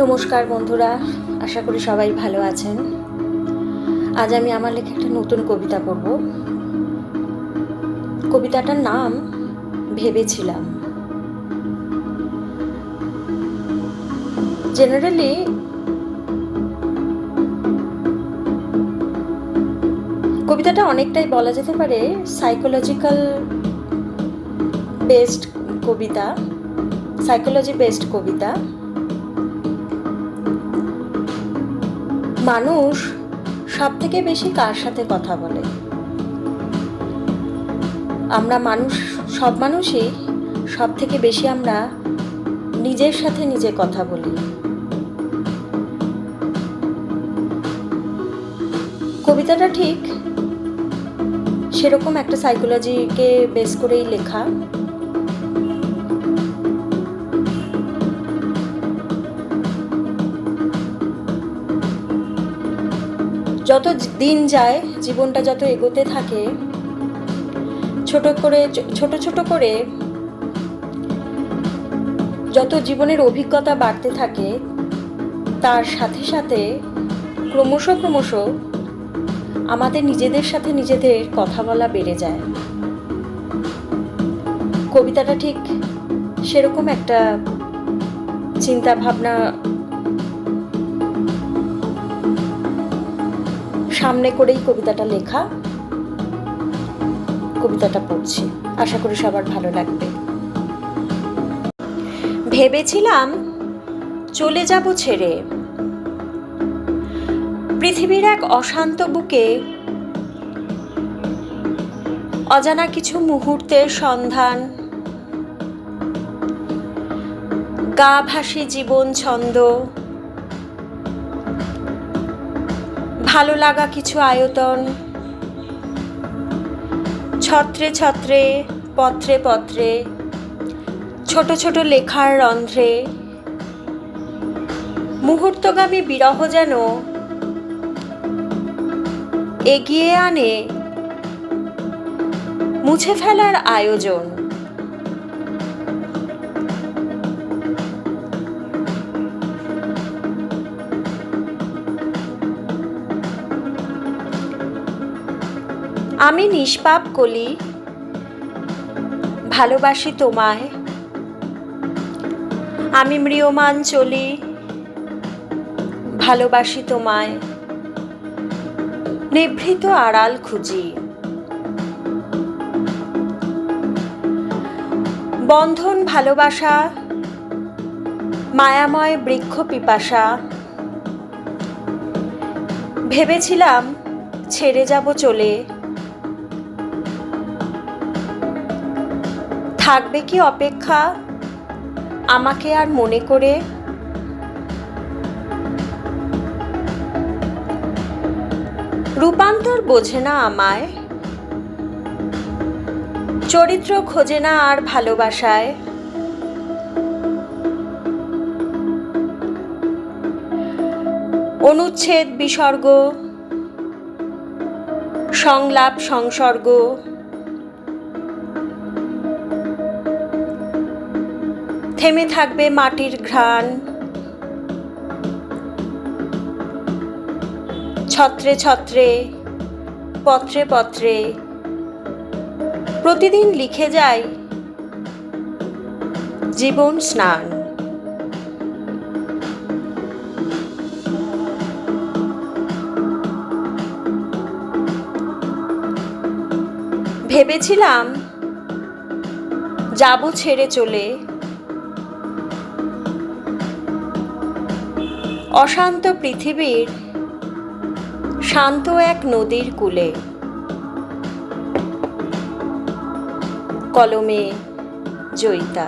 নমস্কার বন্ধুরা, আশা করি সবাই ভালো আছেন। আজ আমি আমার লেখা একটা নতুন কবিতা পড়ব। কবিতাটার নাম ভেবেছিলাম। জেনারেলি কবিতাটা অনেকটাই বলা যেতে পারে সাইকোলজি বেসড কবিতা। মানুষ সব থেকে বেশি কার সাথে কথা বলে? সব মানুষই সব থেকে বেশি আমরা নিজের সাথে নিজে কথা বলি। কবিতাটা ঠিক সেরকম একটা সাইকোলজিকে বেস করেই লেখা। যত দিন যায়, জীবনটা যত এগোতে থাকে, ছোট ছোট করে যত জীবনের অভিজ্ঞতা বাড়তে থাকে, তার সাথে সাথে ক্রমশ আমাদের নিজেদের সাথে নিজেদের কথা বলা বেড়ে যায়। কবিতাটা ঠিক সেরকম একটা চিন্তা ভাবনা সামনে করেই কবিতাটা লেখা। কবিতাটা পড়ছি, আশা করি সবার ভালো লাগবে। ভেবেছিলাম চলে যাব ছেড়ে পৃথিবীর এক অশান্ত বুকে, অজানা কিছু মুহূর্তের সন্ধান, গা ভাসি জীবন ছন্দ, ভালো লাগা কিছু আয়তন, ছত্রে ছত্রে পত্রে পত্রে ছোট ছোট লেখার রন্ধ্রে, মুহূর্তগামী বিরহ যেন এগিয়ে আনে মুছে ফেলার আয়োজন। আমি নিষ্পাপ কলি, ভালোবাসি তোমায়। আমি ম্রিয়মান চলি, ভালোবাসি তোমায়। নিভৃত আড়াল খুঁজি, বন্ধন ভালোবাসা, মায়াময় বৃক্ষ পিপাসা। ভেবেছিলাম ছেড়ে যাব চলে, থাকবে কি অপেক্ষা আমাকে আর মনে করে? রূপান্তর বোঝে না আমায়, চরিত্র খোঁজে না আর ভালোবাসায়। অনুচ্ছেদ বিসর্গ, সংলাপ সংসর্গ, থেমে থাকবে মাটির ঘ্রাণ, ছত্রে ছত্রে পত্রে পত্রে প্রতিদিন লিখে যাই জীবন স্নান। ভেবেছিলাম যাব ছেড়ে চলে অশান্ত পৃথিবীর শান্ত এক নদীর কূলে। কলমে জয়িতা।